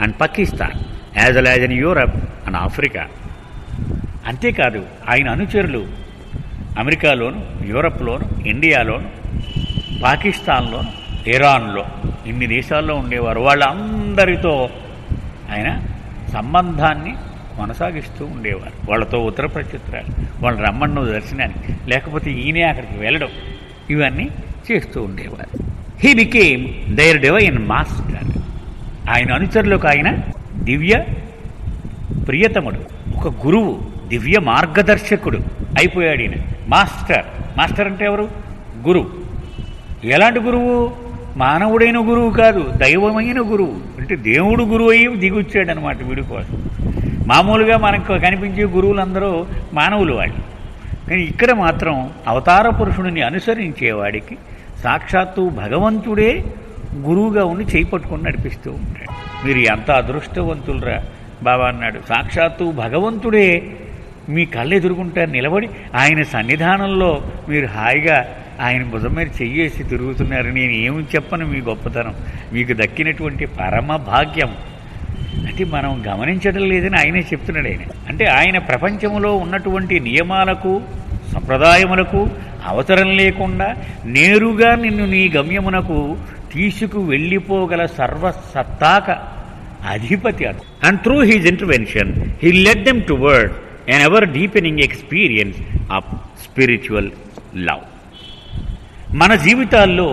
And Pakistan as well as in Europe and Africa. అంతేకాదు ఆయన అనుచరులు అమెరికాలోను, యూరప్లోను, ఇండియాలోను, పాకిస్తాన్లోను, ఇరాన్లో, ఇన్ని దేశాల్లో ఉండేవారు. వాళ్ళందరితో ఆయన సంబంధాన్ని కొనసాగిస్తూ ఉండేవారు. వాళ్ళతో ఉత్తర ప్రత్యుత్తరాలు, వాళ్ళు రమ్మన్న దర్శనానికి, లేకపోతే ఈయనే అక్కడికి వెళ్ళడం, ఇవన్నీ చేస్తూ ఉండేవారు. He became their divine master. ఆయన అనుచరులకు ఆయన దివ్య ప్రియతముడు, ఒక గురువు, దివ్య మార్గదర్శకుడు అయిపోయాడు ఈయన. మాస్టర్, మాస్టర్ అంటే ఎవరు? గురువు. ఎలాంటి గురువు? మానవుడైన గురువు కాదు, దైవమైన గురువు. అంటే దేవుడు గురువు అయ్యి దిగొచ్చాడు అనమాట వీడి కోసం. మామూలుగా మనకు కనిపించే గురువులందరూ మానవులు వాళ్ళు, కానీ ఇక్కడ మాత్రం అవతార పురుషుడిని అనుసరించేవాడికి సాక్షాత్తు భగవంతుడే గురువుగా ఉండి చేయి పట్టుకొని నడిపిస్తూ ఉంటాడు. మీరు ఎంత అదృష్టవంతులరా బాబా అన్నాడు. సాక్షాత్తు భగవంతుడే మీ కళ్ళు ఎదుర్కొంటారు నిలబడి, ఆయన సన్నిధానంలో మీరు హాయిగా ఆయన భుజం మీద చెయ్యేసి తిరుగుతున్నారు. నేను ఏమి చెప్పను మీ గొప్పతనం, మీకు దక్కినటువంటి పరమ భాగ్యం. అంటే మనం గమనించడం లేదని ఆయనే చెప్తున్నాడు. అంటే ఆయన ప్రపంచంలో ఉన్నటువంటి నియమాలకు, సంప్రదాయములకు అవసరం లేకుండా నేరుగా నిన్ను నీ గమ్యమునకు తీసుకు వెళ్ళిపోగల సర్వసత్తాక అధిపతి అతడు. And through his intervention he lead them towards an ever deepening experience of spiritual love. మన జీవితాల్లో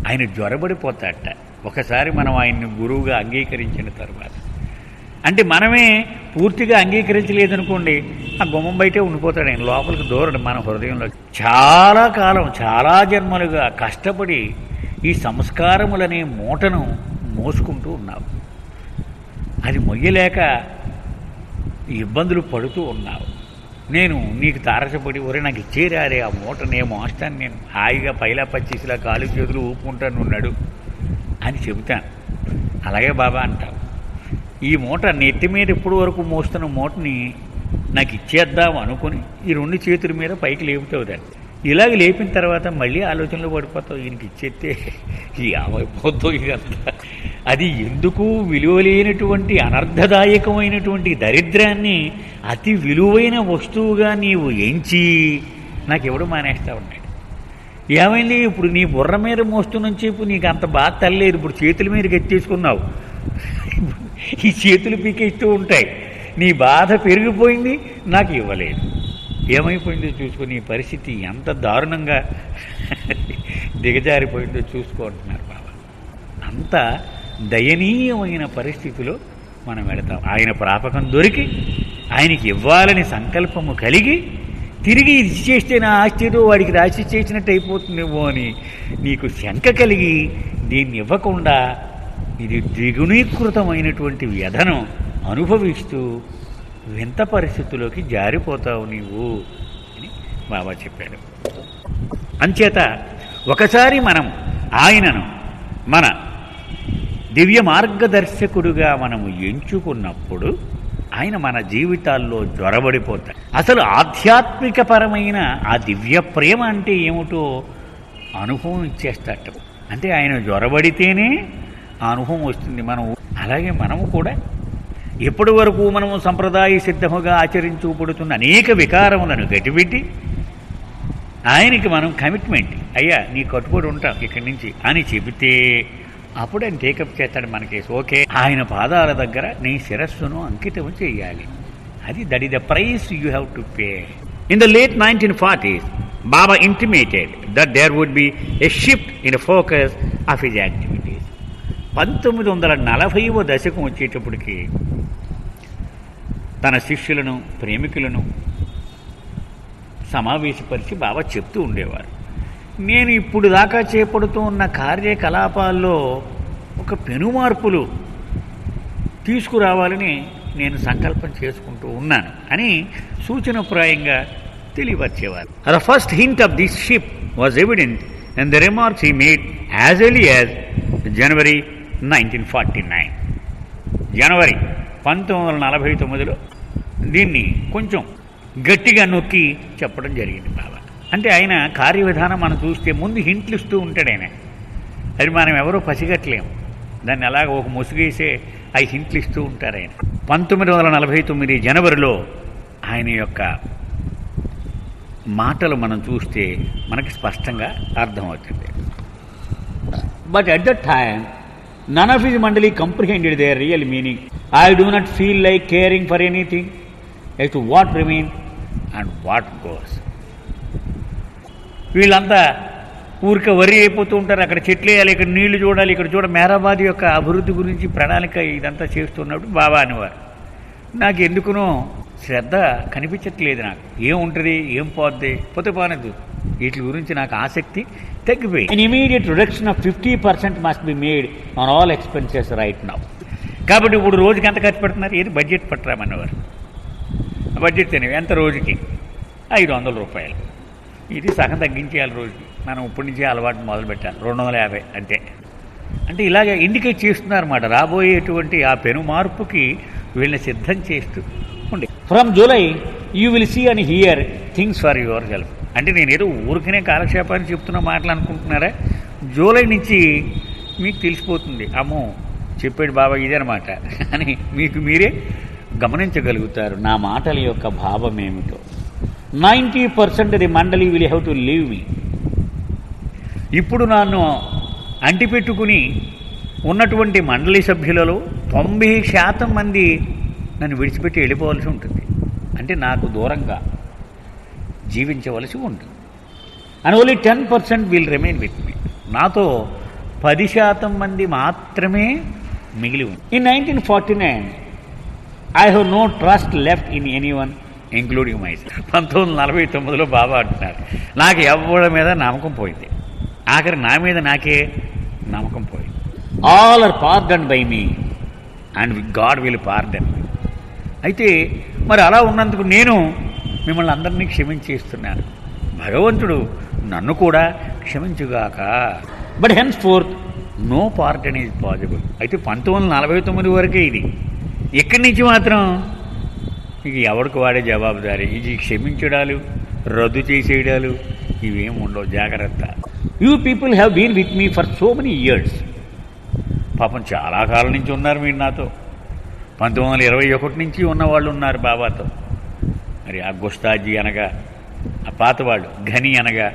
ఆయన జ్వరబడిపోతాడట ఒకసారి మనం ఆయన్ని గురువుగా అంగీకరించిన తర్వాత. అంటే మనమే పూర్తిగా అంగీకరించలేదనుకోండి, ఆ గుమ్మం బయటే ఉండిపోతాడు ఆయన, లోపలికి దూరడు మన హృదయంలో. చాలా కాలం, చాలా జన్మలుగా కష్టపడి ఈ సంస్కారములనే మూటను మోసుకుంటూ ఉన్నావు. అది మొయ్యలేక ఇబ్బందులు పడుతూ ఉన్నావు. నేను నీకు తారసపడి, ఒరే నాకు ఇచ్చేరారే ఆ మూట, నేను మోస్తాను, నేను హాయిగా పైలా పచ్చిసిలా కాలు చేతులు ఊపుకుంటాను ఉన్నాడు అని చెబుతాను. అలాగే బాబా అంటావు, ఈ మూట నెత్తి మీద ఇప్పటి వరకు మోస్తున్న మూటని నాకు ఇచ్చేద్దాం అనుకుని ఈ రెండు చేతుల మీద పైకి లేపుతావు దాన్ని. ఇలాగ లేపిన తర్వాత మళ్ళీ ఆలోచనలో పడిపోతావు, ఈయనకి ఇచ్చేస్తే ఏమైపోతావు ఇదంతా. అది ఎందుకు విలువలేనటువంటి అనర్థదాయకమైనటువంటి దరిద్రాన్ని అతి విలువైన వస్తువుగా నీవు ఎంచి నాకు ఎవడు మానేస్తా ఉన్నాడు. ఏమైంది, ఇప్పుడు నీ బుర్ర మీద మోస్తున్న చెప్పు నీకు అంత బాధ తల్లేదు, ఇప్పుడు చేతుల మీదకి ఎత్తేసుకున్నావు, ఈ చేతులు పీకేస్తూ ఉంటాయి, నీ బాధ పెరిగిపోయింది, నాకు ఇవ్వలేదు. ఏమైపోయిందో చూసుకో, నీ పరిస్థితి ఎంత దారుణంగా దిగజారిపోయిందో చూసుకుంటున్నారు బాబా. అంత దయనీయమైన పరిస్థితిలో మనం వెళతాం. ఆయన ప్రాపకం దొరికి ఆయనకి ఇవ్వాలని సంకల్పము కలిగి తిరిగి ఇది చేస్తే నా ఆస్తితో వాడికి రాసి చేసినట్టు అయిపోతుందేమో అని నీకు శంక కలిగి దీన్ని ఇవ్వకుండా ఇది ద్విగుణీకృతమైనటువంటి వ్యధను అనుభవిస్తూ వింత పరిస్థితుల్లోకి జారిపోతావు నీవు అని బాబా చెప్పాడు. అంచేత ఒకసారి మనం ఆయనను మన దివ్య మార్గదర్శకుడుగా మనము ఎంచుకున్నప్పుడు ఆయన మన జీవితాల్లో జ్వరబడిపోతాడు. అసలు ఆధ్యాత్మికపరమైన ఆ దివ్య ప్రేమ అంటే ఏమిటో అనుభవం ఇచ్చేస్తాట. అంటే ఆయన జ్వరబడితేనే ఆ అనుభవం వస్తుంది. అలాగే మనము కూడా ఎప్పటి వరకు మనము సంప్రదాయ సిద్ధముగా ఆచరించుబడుతున్న అనేక వికారములను గట్టిపెట్టి ఆయనకి మనం కమిట్మెంట్, అయ్యా నీ కట్టుబడి ఉంటాం ఇక్కడి నుంచి అని చెబితే అప్పుడు ఆయన టేకప్ చేస్తాడు మన కేసు. ఓకే, ఆయన పాదాల దగ్గర నీ శిరస్సును అంకితం చేయాలి. That is the price you have to pay. In the late 1940s, Baba intimated that there would be a shift in the focus of his activities. 1940వ దశకం వచ్చేటప్పటికి తన శిష్యులను, ప్రేమికులను సమావేశపరిచి బాబా చెప్తూ ఉండేవారు, నేను ఇప్పుడు దాకా చేపడుతూ ఉన్న కార్యకలాపాల్లో ఒక పెనుమార్పులు తీసుకురావాలని నేను సంకల్పం చేసుకుంటూ ఉన్నాను అని సూచనప్రాయంగా తెలియపరిచేవారు. The first hint of this ship was evident in the remarks he made as early as January 1949. జనవరి 1949లో దీన్ని కొంచెం గట్టిగా నొక్కి చెప్పడం జరిగింది బాబా. అంటే ఆయన కార్యవిధానం మనం చూస్తే ముందు హింట్లు ఇస్తూ ఉంటాడు ఆయన. అది మనం ఎవరో పసిగట్టలేము. దాన్ని అలాగ ఒక ముసుగేసే అవి హింట్లు ఇస్తూ ఉంటారు ఆయన. 1949 జనవరిలో ఆయన యొక్క మాటలు మనం చూస్తే మనకి స్పష్టంగా అర్థమవుతుంది. But at that time none of his mandali comprehended their real meaning. I do not feel like caring for anything as to what remain and what goes. వీళ్ళంతా ఊరికే వరి అయిపోతూ ఉంటారు. అక్కడ చెట్లు వేయాలి, ఇక్కడ నీళ్లు చూడాలి, ఇక్కడ మేరాబాద్ యొక్క అభివృద్ధి గురించి ప్రణాళిక ఇదంతా చేస్తున్నప్పుడు బాబా అనేవారు. నాకు ఎందుకునో శ్రద్ధ కనిపించట్లేదు. నాకు ఏముంటుంది, ఏం పోద్ది, పోతే పోనద్దు, వీటి గురించి నాకు ఆసక్తి తగ్గిపోయి. An immediate reduction of 50% must be made on all expenses right now. కాబట్టి ఇప్పుడు రోజుకి ఎంత ఖర్చు పెడుతున్నారు? ఏది బడ్జెట్ పట్టరామనేవారు. బడ్జెట్ తినేవి ఎంత రోజుకి? 500 రూపాయలు. ఇది సగం తగ్గించేయాలి రోజుకి. మనం ఇప్పటి నుంచే అలవాటు మొదలు పెట్టాలి. 250 అంతే. అంటే ఇలాగే ఇండికేట్ చేస్తున్నారన్నమాట రాబోయేటువంటి ఆ పెను మార్పుకి వీళ్ళని సిద్ధం చేస్తూ ఉండే. From July you will see and hear things for yourself. అంటే నేను ఏదో ఊరికనే కాలక్షేపాన్ని చెప్తున్న మాటలు అనుకుంటున్నారా? జూలై నుంచి మీకు తెలిసిపోతుంది, అమ్మో చెప్పాడు బాబా ఇదనమాట అని మీకు మీరే గమనించగలుగుతారు నా మాటల యొక్క భావం ఏమిటో. 90% ది మండలి will have to leave me. ఇప్పుడు నన్ను అంటిపెట్టుకుని ఉన్నటువంటి మండలి సభ్యులలో 90% మంది నన్ను విడిచిపెట్టి వెళ్ళిపోవలసి ఉంటుంది. అంటే నాకు దూరంగా జీవించవలసి ఉంటుంది. And only 10% will remain with me. నాతో 10% మంది మాత్రమే మిగిలి ఉంది. In 1949 I have no trust left in anyone including my self. 1949లో బాబా అంటున్నారు, నాకు ఎవరి మీద నమ్మకం పోయింది, ఆఖరి నా మీద నాకే నమ్మకం పోయింది. All are pardon by me and God will pardon. అయితే మరి అలా ఉన్నందుకు నేను మిమ్మల్ని అందరినీ క్షమించేస్తున్నాను, భగవంతుడు నన్ను కూడా క్షమించుగాక. But henceforth no pardon is possible. అయితే 1949 వరకే ఇది. ఇక్కడి నుంచి మాత్రం ఇక ఎవరికి వాడే జవాబుదారీ. ఇది క్షమించడాలు, రద్దు చేసేయడాలు ఇవేం ఉండవు, జాగ్రత్త. You people have been with me for so many years. పాపం చాలా కాలం నుంచి ఉన్నారు మీరు నాతో. 1921 నుంచి ఉన్నవాళ్ళు ఉన్నారు బాబాతో. మరి ఆ గుస్తాజీ అనగా, ఆ పాతవాళ్ళు, ఘని అనగా,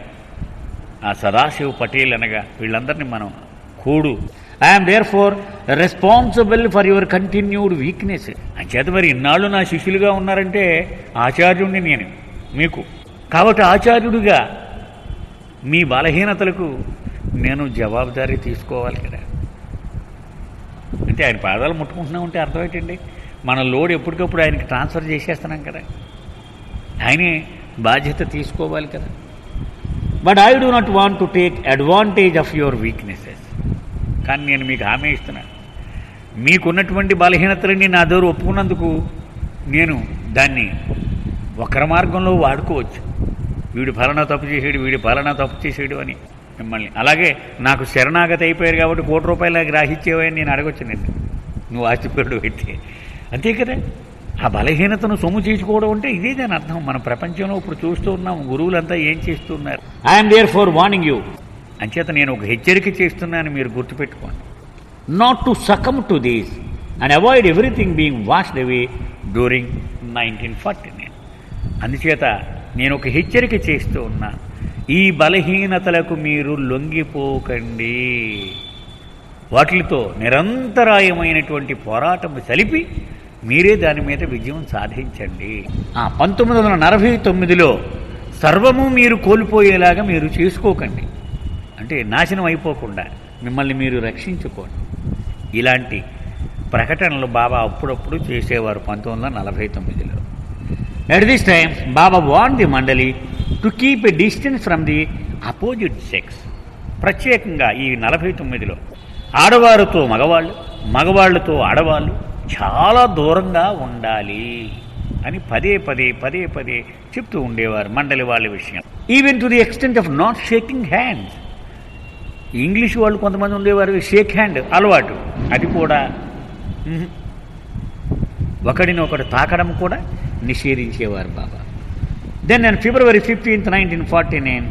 ఆ సదాశివ్ పటేల్ అనగా, వీళ్ళందరినీ మనం కూడు. I'm therefore responsible for your continued weakness. అంచేత మరి ఇన్నాళ్ళు నా శిష్యులుగా ఉన్నారంటే ఆచార్యుడిని నేను మీకు. కాబట్టి ఆచార్యుడిగా మీ బలహీనతలకు నేను జవాబుదారీ తీసుకోవాలి కదా. అంటే ఆయన పాదాలు ముట్టుకుంటున్నా ఉంటే అర్థం ఏంటండి? మన లోడ్ ఎప్పటికప్పుడు ఆయనకి ట్రాన్స్ఫర్ చేసేస్తున్నాం కదా, ఆయనే బాధ్యత తీసుకోవాలి కదా. But I do not want to take advantage of your weaknesses. కానీ నేను మీకు హామీ ఇస్తున్నాను, మీకున్నటువంటి బలహీనతలన్నీ నా దగ్గర ఒప్పుకున్నందుకు నేను దాన్ని వక్ర మార్గంలో వాడుకోవచ్చు. వీడు ఫలానా తప్పు చేసాడు, వీడు ఫలానా తప్పు చేసాడు అని మిమ్మల్ని. అలాగే నాకు శరణాగతి అయిపోయారు కాబట్టి ₹1 నాకు రాసిచ్చేవని నేను అడగొచ్చునండి, నువ్వు ఆస్తిపరుడు అయితే. అంతే కదా. ఆ బలహీనతను సొమ్ము చేసుకోవడం అంటే ఇదే దాని అర్థం. మన ప్రపంచంలో ఇప్పుడు చూస్తూ ఉన్నాం, గురువులంతా ఏం చేస్తున్నారు. I'm therefore warning you. అంచేత నేను ఒక హెచ్చరిక చేస్తున్నాను, మీరు గుర్తుపెట్టుకోండి. Not to succumb to this and avoid everything being washed away during 1949. అందుచేత నేను ఒక హెచ్చరిక చేస్తూ ఉన్నా, ఈ బలహీనతలకు మీరు లొంగిపోకండి. వాటితో నిరంతరాయమైనటువంటి పోరాటం సలిపి మీరే దాని మీద విజయం సాధించండి. 1949లో సర్వము మీరు కోల్పోయేలాగా మీరు చేసుకోకండి. అంటే నాశనం అయిపోకుండా మిమ్మల్ని మీరు రక్షించుకోండి. ఇలాంటి ప్రకటనలు బాబా అప్పుడప్పుడు చేసేవారు 1949లో. At this time, Baba warned the Mandali to keep a distance from the opposite sex. ప్రత్యేకంగా ఈ 49లో ఆడవారితో మగవాళ్ళు, మగవాళ్లతో ఆడవాళ్ళు చాలా దూరంగా ఉండాలి అని పదే పదే చెప్తూ ఉండేవారు మండలి వాళ్ళ విషయం. Even to the extent of not shaking hands. English వాళ్ళు కొంతమంది ఉండేవారు, షేక్ హ్యాండ్ అలవాటు, అది కూడా ఒకడినొకడు తాకడం కూడా నిషేధించేవారు బాబా. దెన్ నేను February 15, 1949,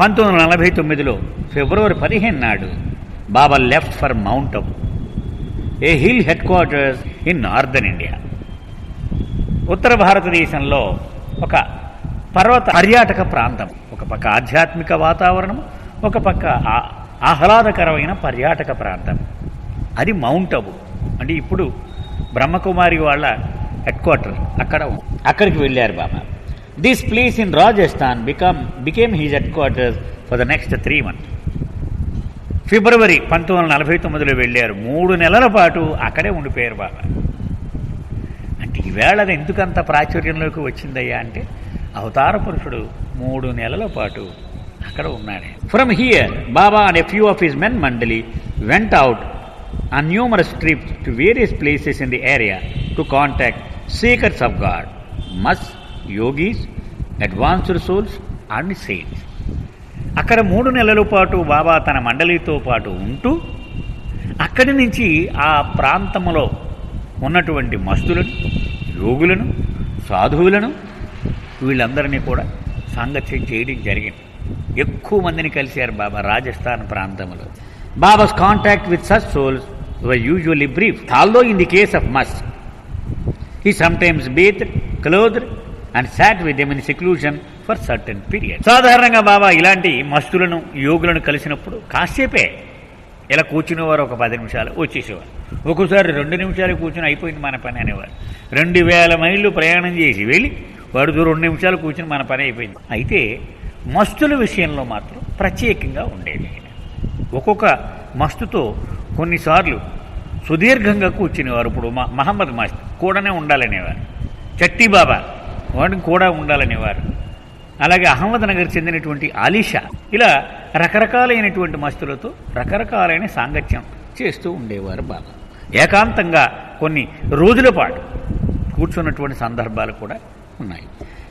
1949లో ఫిబ్రవరి 15 నాడు Baba left for Mount Abu. A hill headquarters in northern India. ఉత్తర భారతదేశంలో ఒక పర్వత పర్యాటక ప్రాంతం, ఒక పక్క ఆధ్యాత్మిక వాతావరణం, ఒక పక్క ఆహ్లాదకరమైన పర్యాటక ప్రాంతం. అది మౌంట్ అబు. అంటే ఇప్పుడు బ్రహ్మకుమారి వాళ్ళ హెడ్ క్వార్టర్ అక్కడికి వెళ్ళారు Baba. This place in Rajasthan became his headquarters for the next 3 months. ఫిబ్రవరి 1949లో వెళ్ళారు. 3 నెలల పాటు అక్కడే ఉండిపోయారు బాబా. అంటే ఈవేళ అది ఎందుకంత ప్రాచుర్యంలోకి వచ్చిందయ్యా అంటే, అవతార పురుషుడు 3 నెలల పాటు అక్కడ ఉన్నాడే. From here Baba and a few of his men mandali went out on numerous trips to various places in the area to contact seekers of God, monks, yogis, advanced souls and saints. అక్కడ 3 నెలల పాటు బాబా తన మండలితో పాటు ఉంటూ అక్కడి నుంచి ఆ ప్రాంతంలో ఉన్నటువంటి మస్తులను, యోగులను, సాధువులను వీళ్ళందరినీ కూడా సాంగత్యం చేయడం జరిగింది. ఎక్కువ మందిని కలిశారు బాబా రాజస్థాన్ ప్రాంతంలో. Baba's contact with such souls were usually brief, although in the case of monks, he sometimes bathed, clothed and sat with them in seclusion for certain periods. సాధారణంగా బాబా ఇలాంటి మస్తులను, యోగులను కలిసినప్పుడు కాసేపే ఇలా కూర్చునేవారు. ఒక 10 నిమిషాలు వచ్చేసేవారు. ఒక్కోసారి 2 నిమిషాలు కూర్చుని అయిపోయింది మన పని అనేవారు. 2000 మైళ్ళు ప్రయాణం చేసి వెళ్ళి వాడు 2 నిమిషాలు కూర్చుని మన పని అయిపోయింది. అయితే మస్తుల విషయంలో మాత్రం ప్రత్యేకంగా ఉండేది. ఒక్కొక్క మస్తుతో కొన్నిసార్లు సుదీర్ఘంగా కూర్చునేవారు. ఇప్పుడు మహమ్మద్ మస్త్ కూడానే ఉండాలనేవారు. చట్టి బాబా వాడిని కూడా ఉండాలనేవారు. అలాగే అహ్మద్ నగర్ చెందినటువంటి ఆలీషా, ఇలా రకరకాలైనటువంటి మస్తులతో రకరకాలైన సాంగత్యం చేస్తూ ఉండేవారు బాబా. ఏకాంతంగా కొన్ని రోజుల పాటు కూర్చున్నటువంటి సందర్భాలు కూడా ఉన్నాయి.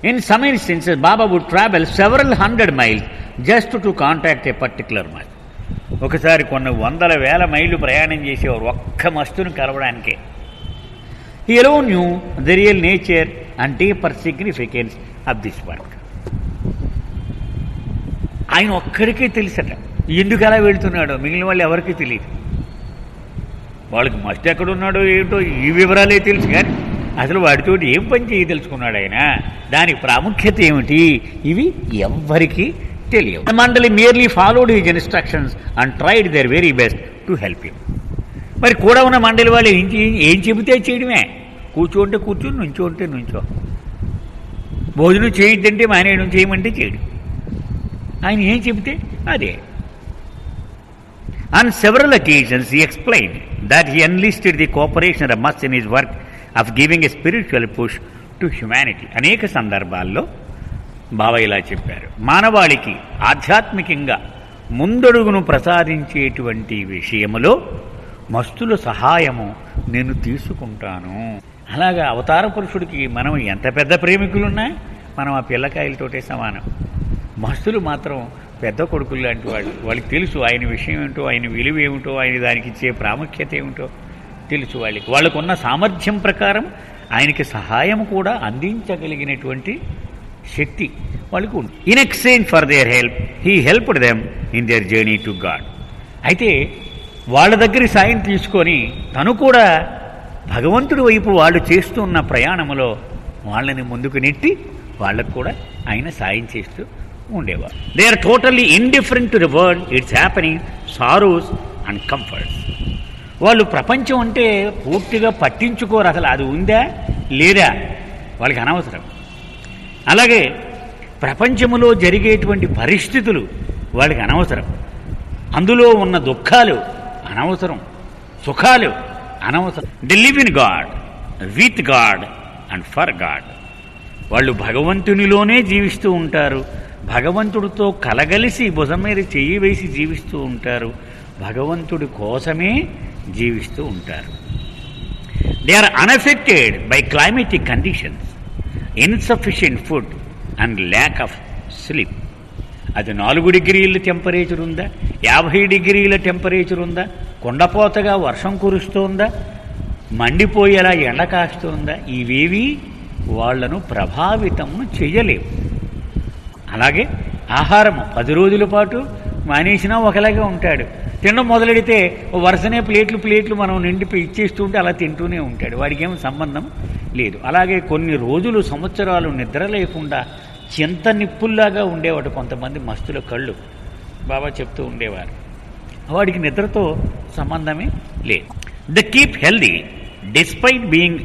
In some instances Baba would travel several 100 miles just to contact a particular mast. ఒకసారి కొన్ని 100,000 మైళ్ళు ప్రయాణం చేసేవారు ఒక్క మస్తును కలవడానికే. He alone knew the real nature and deeper significance of this work. ఆయన ఒక్కడికే తెలుసట ఎందుకు అలా వెళ్తున్నాడో, మిగిలిన వాళ్ళు ఎవరికీ తెలియదు. వాళ్ళకి మస్తు ఎక్కడున్నాడో ఏమిటో ఈ వివరాలే తెలుసు, కానీ అసలు వాడితో ఏం పని చేయదలుచుకున్నాడు ఆయన, దానికి ప్రాముఖ్యత ఏమిటి, ఇవి ఎవ్వరికీ తెలియవు. The Mandali merely followed his instructions and tried their very best to help him. మరి కూడా ఉన్న మండలి వాళ్ళు ఏం చెబితే చేయడమే. కూర్చోంటే కూర్చొని, నుంచో అంటే నుంచో, భోజనం చేయొద్దంటే మానేయడం, చేయమంటే చేయడం. ఆయన ఏం చెబితే అదే. On several occasions he explained that he enlisted the cooperation of monks in his work of giving a spiritual push to humanity. అనేక సందర్భాల్లో బాబా ఇలా చెప్పారు, మానవాళికి ఆధ్యాత్మికంగా ముందడుగును ప్రసాదించేటువంటి విషయములో మస్తుల సహాయము నేను తీసుకుంటాను. అలాగా అవతార పురుషుడికి మనం ఎంత పెద్ద ప్రేమికులున్నా మనం ఆ పిల్లకాయలతోటే సమానం. మస్తులు మాత్రం పెద్ద కొడుకులు లాంటి వాళ్ళు. వాళ్ళకి తెలుసు ఆయన విషయం ఏమిటో, ఆయన విలువ ఏమిటో, ఆయన దానికి ఇచ్చే ప్రాముఖ్యత ఏమిటో తెలుసు. వాళ్ళకున్న సామర్థ్యం ప్రకారం ఆయనకి సహాయం కూడా అందించగలిగినటువంటి శక్తి వాళ్ళకు ఉంది. In exchange for their help he helped them in their journey to God. అయితే వాళ్ళ దగ్గర సాయం తీసుకొని తను కూడా భగవంతుడి వైపు వాళ్ళు చేస్తున్న ప్రయాణంలో వాళ్ళని ముందుకు నెట్టి వాళ్ళకు కూడా ఆయన సాయం చేస్తూ ఉండేవారు. They are totally indifferent to the world, it's happening, sorrows and comforts. వాళ్ళు ప్రపంచం అంటే పూర్తిగా పట్టించుకోరు. అసలు అది ఉందా లేదా వాళ్ళకి అనవసరం. అలాగే ప్రపంచంలో జరిగేటువంటి పరిస్థితులు వాళ్ళకి అనవసరం. అందులో ఉన్న దుఃఖాలు అనవసరం, సుఖాలు అనవసరం. They live in God, with God and for God. వాళ్ళు భగవంతునిలోనే జీవిస్తూ ఉంటారు, భగవంతుడితో కలగలిసి భుజం మీద చెయ్యి వేసి జీవిస్తూ ఉంటారు, భగవంతుడి కోసమే జీవిస్తూ ఉంటారు. They are unaffected by climatic conditions, insufficient food and lack of sleep. అది 4 డిగ్రీల టెంపరేచర్ ఉందా, 50 డిగ్రీల టెంపరేచర్ ఉందా, కొండపోతగా వర్షం కురుస్తోందా, మండిపోయేలా ఎండ కాస్తుందా, ఇవేవి వాళ్లను ప్రభావితం చేయలేవు. అలాగే ఆహారం 10 రోజుల పాటు మానేసినా ఒకలాగే ఉంటాడు, తినడం మొదలెడితే వరుసనే ప్లేట్లు మనం నిండిపోయి ఇచ్చేస్తూ ఉంటే అలా తింటూనే ఉంటాడు. వాడికి ఏమి సంబంధం లేదు. అలాగే కొన్ని రోజులు సంవత్సరాలు నిద్ర లేకుండా చింత నిప్పుల్లాగా ఉండేవాడు కొంతమంది మస్తుల కళ్ళు. బాబా చెప్తూ ఉండేవారు, వాడికి నిద్రతో సంబంధమే లేదు. The keep healthy despite being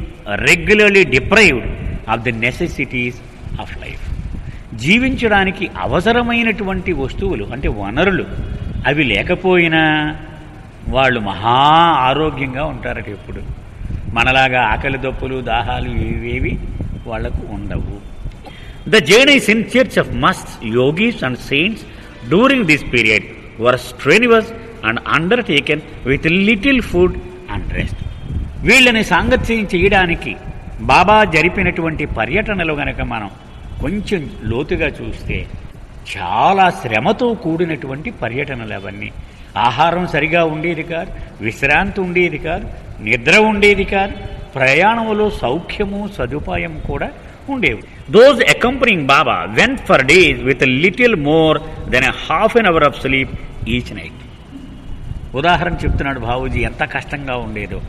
regularly deprived of the necessities of life. జీవించడానికి అవసరమైనటువంటి వస్తువులు అంటే వనరులు అవి లేకపోయినా వాళ్ళు మహా ఆరోగ్యంగా ఉంటారట. ఎప్పుడు మనలాగా ఆకలి దప్పులు దాహాలు ఇవేవి వాళ్లకు ఉండవు. The journeys in church of must yogis and saints during this period were strenuous and undertaken with little food and rest. వీళ్ళని సాంగత్యం చేయడానికి బాబా జరిపినటువంటి పర్యటనలు గనక మనం కొంచెం లోతుగా చూస్తే చాలా శ్రమతో కూడినటువంటి పర్యటనలు అవన్నీ. ఆహారం సరిగా ఉండేది కాదు, విశ్రాంతి ఉండేది కాదు, నిద్ర ఉండేది కాదు, ప్రయాణంలో సౌఖ్యము సదుపాయం కూడా ఉండేవి. Those accompanying Baba went for days with little more than a half an hour of sleep each night. ఉదాహరణ చెప్తున్నాడు బాబూజీ, ఎంత కష్టంగా ఉండేదో.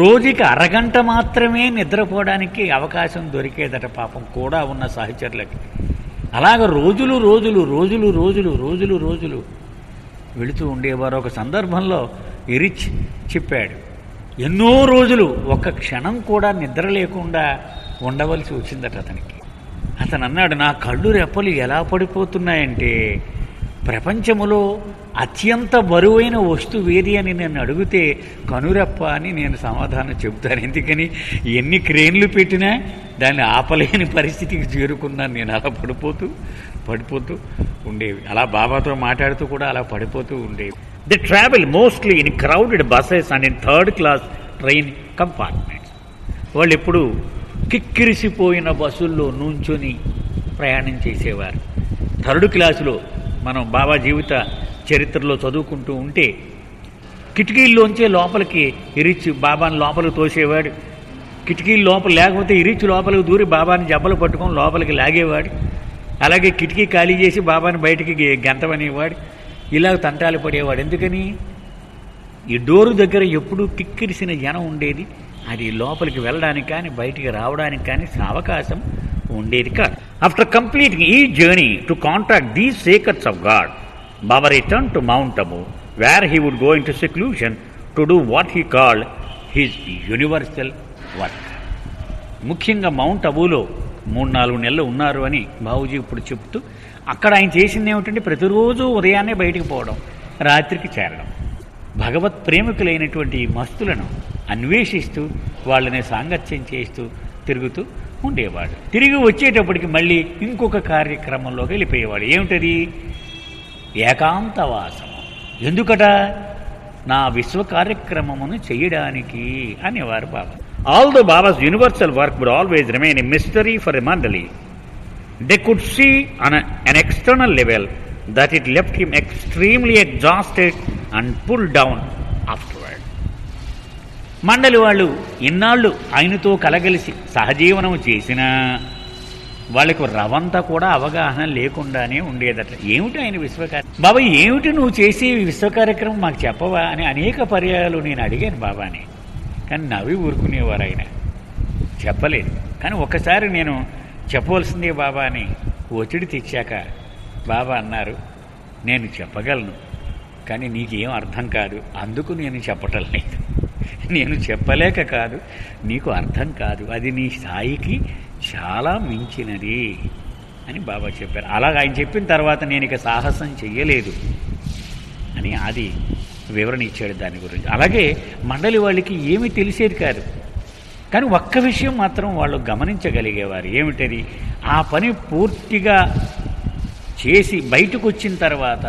రోజుకి అరగంట మాత్రమే నిద్రపోవడానికి అవకాశం దొరికేదట పాపం కూడా ఉన్న సహచరులకి. అలాగ రోజులు రోజులు రోజులు రోజులు రోజులు రోజులు వెళుతూ ఉండేవారు. ఒక సందర్భంలో ఎరిచ్ చెప్పాడు, ఎన్నో రోజులు ఒక్క క్షణం కూడా నిద్ర లేకుండా ఉండవలసి వచ్చిందట అతనికి. అతను అన్నాడు, నా కళ్ళు రెప్పలు ఎలా పడిపోతున్నాయంటే ప్రపంచములో అత్యంత బరువైన వస్తువు ఏది అని నేను అడిగితే కనురెప్ప అని నేను సమాధానం చెబుతాను. ఎందుకని ఎన్ని క్రేన్లు పెట్టినా దాన్ని ఆపలేని పరిస్థితికి చేరుకున్నాను నేను. అలా పడిపోతూ ఉండేవి. అలా బాబాతో మాట్లాడుతూ కూడా అలా పడిపోతూ ఉండేవి. The travel mostly in crowded buses and in third class train compartments. వాళ్ళు ఎప్పుడు కిక్కిరిసిపోయిన బస్సుల్లో నుంచొని ప్రయాణం చేసేవారు. థర్డ్ క్లాసులో మనం బాబా జీవిత చరిత్రలో చదువుకుంటూ ఉంటే కిటికీల్లోంచే లోపలికి ఇరిచి బాబాని లోపలికి తోసేవాడు. కిటికీల లోపల లేకపోతే ఇరిచి లోపలికి దూరి బాబాని జబ్బలు పట్టుకొని లోపలికి లాగేవాడు. అలాగే కిటికీ ఖాళీ చేసి బాబాని బయటికి గెంతమనేవాడు. ఇలా తంటాలు పడేవాడు. ఎందుకని ఈ డోరు దగ్గర ఎప్పుడూ కిక్కిరిసిన జనం ఉండేది. అది లోపలికి వెళ్ళడానికి కానీ బయటికి రావడానికి కానీ అవకాశం ఉండేది కాదు. ఆఫ్టర్ కంప్లీటింగ్ ఈ journey to contact these secrets of God, Baba return to Mount Abu where he would go into seclusion to do what he called his universal work. ముఖ్యంగా మౌంట్ అబూలో 3-4 నెలలు ఉన్నారు అని బాబూజీ ఇప్పుడు చెప్తూ, అక్కడ ఆయన చేసింది ఏమిటంటే ప్రతిరోజు ఉదయాన్నే బయటికి పోవడం, రాత్రికి చేరడం, భగవత్ ప్రేమికులైనటువంటి మస్తులను అన్వేషిస్తూ వాళ్ళని సాంగత్యం చేస్తూ తిరుగుతూ ఉండేవాడు. తిరిగి వచ్చేటప్పటికి మళ్ళీ ఇంకొక కార్యక్రమంలోకి వెళ్ళిపోయేవాడు. ఏమిటది? ఏకాంతవాసం. ఎందుకట? నా విశ్వ కార్యక్రమమును చేయడానికి అనేవారు Baba. Although Baba's universal work would always remain a mystery for a mandali, they could see on an external level that it left him extremely exhausted and pulled down afterward. మండలి వాళ్ళు ఇన్నాళ్ళు ఆయనతో కలగలిసి సహజీవనం చేసినా వాళ్ళకు రవంతా కూడా అవగాహన లేకుండానే ఉండేదట. ఏమిటి ఆయన విశ్వకార్యం? బాబా ఏమిటి నువ్వు చేసే విశ్వకార్యక్రమం మాకు చెప్పవా అని అనేక పర్యాయాలు నేను అడిగాను బాబాని. కానీ నవ్వి ఊరుకునేవారు ఆయన, చెప్పలేదు. కానీ ఒక్కసారి నేను చెప్పవలసిందే బాబా అని ఒత్తిడి తెచ్చాక బాబా అన్నారు, నేను చెప్పగలను కానీ నీకేం అర్థం కాదు, అందుకు నేను చెప్పటం లేదు. నేను చెప్పలేక కాదు, నీకు అర్థం కాదు, అది నీ స్థాయికి చాలా మించినది అని బాబా చెప్పారు. అలాగ ఆయన చెప్పిన తర్వాత నేను ఇక సాహసం చెయ్యలేదు అని అది వివరణ ఇచ్చాడు దాని గురించి. అలాగే మండలి వాళ్ళకి ఏమీ తెలిసేది కాదు, కానీ ఒక్క విషయం మాత్రం వాళ్ళు గమనించగలిగేవారు. ఏమిటది? ఆ పని పూర్తిగా చేసి బయటకు వచ్చిన తర్వాత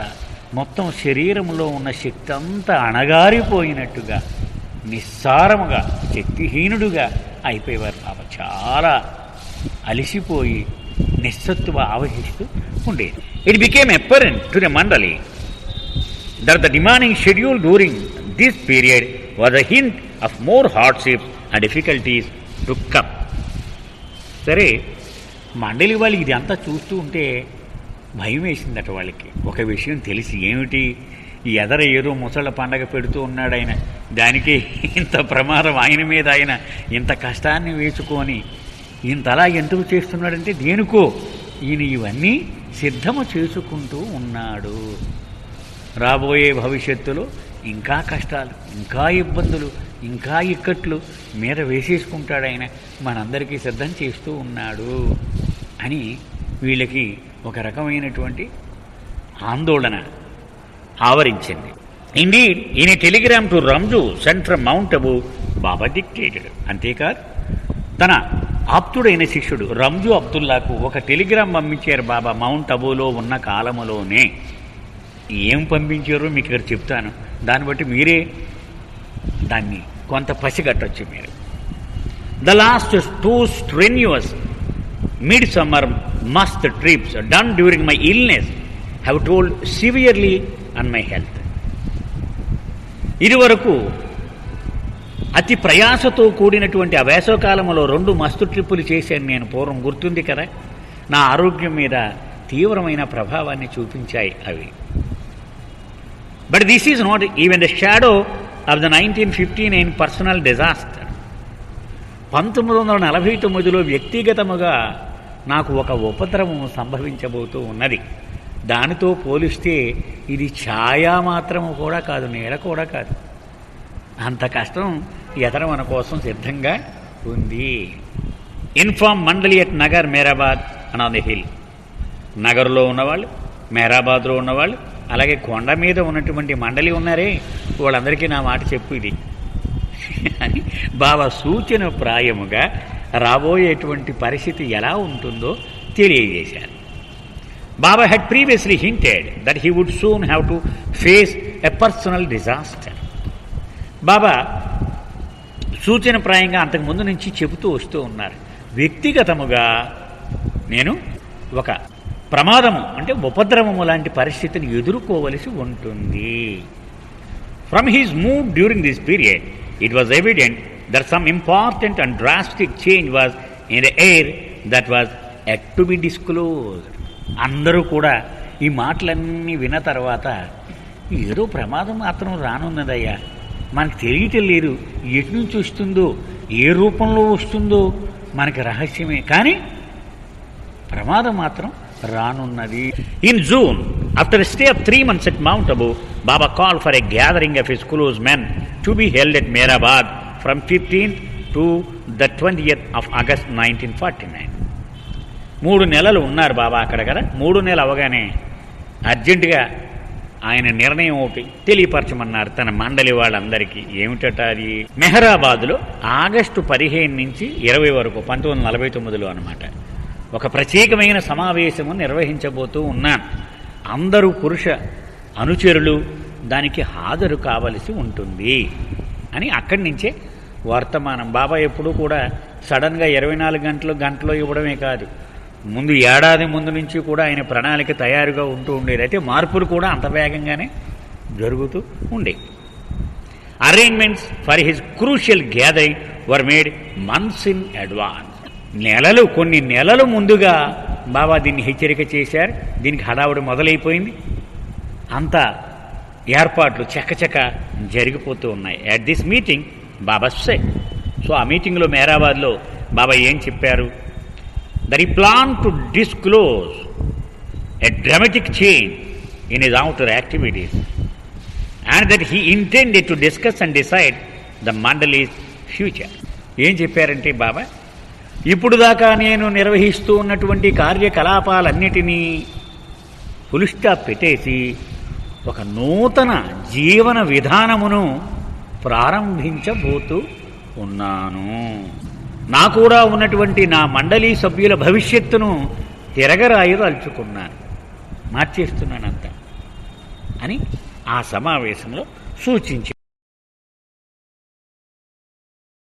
మొత్తం శరీరంలో ఉన్న శక్తి అంతా అణగారిపోయినట్టుగా నిస్సారముగా శక్తిహీనుడుగా అయిపోయేవారు బాబా. చాలా అలిసిపోయి నిస్సత్తువ ఆవహిస్తూ ఉండేది. It became apparent to the మండలి that the demanding schedule during this period was a hint of more hardships and difficulties to come. సరే, మండలి వాళ్ళు ఇది అంతా చూస్తూ ఉంటే భయం వేసిందట వాళ్ళకి. ఒక విషయం తెలిసి, ఏమిటి? ఎదర ఏదో ముసళ్ళ పండగ పెడుతూ ఉన్నాడు ఆయన. దానికి ఇంత ప్రమాదం, ఆయన మీద ఆయన ఇంత కష్టాన్ని వేసుకొని ఇంతలా ఎందుకు చేస్తున్నాడంటే దేనికో ఈయన ఇవన్నీ సిద్ధము చేసుకుంటూ ఉన్నాడు. రాబోయే భవిష్యత్తులో ఇంకా కష్టాలు, ఇంకా ఇబ్బందులు, ఇంకా ఇక్కట్లు మీద వేసేసుకుంటాడు ఆయన, మనందరికీ సిద్ధం చేస్తూ ఉన్నాడు అని వీళ్ళకి ఒక రకమైనటువంటి ఆందోళన ఆవరించింది. ఇండీడ్ ఈయన telegram to Ranju sent from Mount Abu, Baba dictated. అంతేకాదు తన ఆప్తుడైన శిష్యుడు రంజు అబ్దుల్లాకు ఒక టెలిగ్రామ్ పంపించారు బాబా మౌంట్ అబూలో ఉన్న కాలములోనే. ఏం పంపించారో మీకు ఇక్కడ చెప్తాను, దాన్ని బట్టి మీరే దాన్ని కొంత పసిగట్టొచ్చు మీరు. The last 2 strenuous midsummer must trips done during my illness have told severely on my health. ఇదివరకు అతి ప్రయాసతో కూడినటువంటి ఆ వేసవకాలంలో 2 మస్తు ట్రిప్పులు చేశాను నేను పూర్వం, గుర్తుంది కదా. నా ఆరోగ్యం మీద తీవ్రమైన ప్రభావాన్ని చూపించాయి అవి. But this is not even the shadow of the 1959 personal disaster. 1949లో వ్యక్తిగతముగా నాకు ఒక ఉపద్రవం సంభవించబోతూ ఉన్నది. దానితో పోలిస్తే ఇది ఛాయా మాత్రము కూడా కాదు, నీడ కూడా కాదు. అంత కష్టం ఎదర మన కోసం సిద్ధంగా ఉంది. ఇన్ఫార్మ్ మండలి at Nagar Meherabad and on the hill. నగర్లో ఉన్నవాళ్ళు, మేరాబాద్లో ఉన్నవాళ్ళు, అలాగే కొండ మీద ఉన్నటువంటి మండలి ఉన్నారే, వాళ్ళందరికీ నా మాట చెప్పు ఇది అని బాబా సూచన ప్రాయముగా రాబోయేటువంటి పరిస్థితి ఎలా ఉంటుందో తెలియజేశారు. Baba had previously hinted that he would soon have to face a personal disaster. బాబా సూచన ప్రాయంగా అంతకుముందు నుంచి చెబుతూ వస్తూ ఉన్నారు, వ్యక్తిగతముగా నేను ఒక ప్రమాదము అంటే ఉపద్రవము లాంటి పరిస్థితిని ఎదుర్కోవలసి ఉంటుంది. From his mood during this period it was evident that some important and drastic change was in the air that was at to be disclosed. అందరూ కూడా ఈ మాటలన్నీ విన్న తర్వాత ఏదో ప్రమాదం మాత్రం రానున్నదయ్యా, మనకు తెలియటం లేదు, ఎటు నుంచి వస్తుందో ఏ రూపంలో వస్తుందో మనకి రహస్యమే, కానీ ప్రమాదం మాత్రం రానున్నది. In June after stay of 3 months at Mount Abu, Baba called for a gathering of his close men to be held at Mehrabad from 15th to the 20th of August 1949. 3 నెలలు ఉన్నారు బాబా అక్కడ కదా. 3 నెలలు అవగానే అర్జెంటుగా ఆయన నిర్ణయం ఒకటి తెలియపరచమన్నారు తన మండలి వాళ్ళందరికీ. ఏమిటట అది? మెహరాబాద్లో ఆగస్టు 15 నుంచి 20 వరకు 1949లో అన్నమాట ఒక ప్రత్యేకమైన సమావేశము నిర్వహించబోతూ ఉన్నాను. అందరూ పురుష అనుచరులు దానికి హాజరు కావలసి ఉంటుంది అని అక్కడి నుంచే వర్తమానం. బాబా ఎప్పుడూ కూడా సడన్గా 24 గంటలో ఇవ్వడమే కాదు, ముందు ఏడాది ముందు నుంచి కూడా ఆయన ప్రణాళిక తయారుగా ఉంటూ ఉండేది. అయితే మార్పులు కూడా అంత వేగంగానే జరుగుతూ ఉండేవి. Arrangements for his crucial gathering were made months in advance. కొన్ని నెలలు ముందుగా బాబా దీన్ని హెచ్చరిక చేశారు. దీనికి హడావుడి మొదలైపోయింది. అంతా ఏర్పాట్లు చకచక జరిగిపోతూ ఉన్నాయి. At this meeting Baba said, so ఆ మీటింగ్లో మేరాబాద్లో బాబా ఏం చెప్పారు? that he planned to disclose a dramatic change in his outer activities and that he intended to discuss and decide the Mandali's future. ఏం చెప్పారంటే బాబా, ఇప్పుడు దాకా నేను నిర్వహిస్తూ ఉన్నటువంటి కార్యకలాపాలన్నిటినీ ఫుల్ స్టాప్ పెట్టేసి ఒక నూతన జీవన విధానమును ప్రారంభించబోతూ ఉన్నాను. నా కూడా ఉన్నటువంటి నా మండలి సభ్యుల భవిష్యత్తును తిరగరాయి అల్చుకున్నాను, మార్చేస్తున్నానంత అని ఆ సమావేశంలో సూచించారు.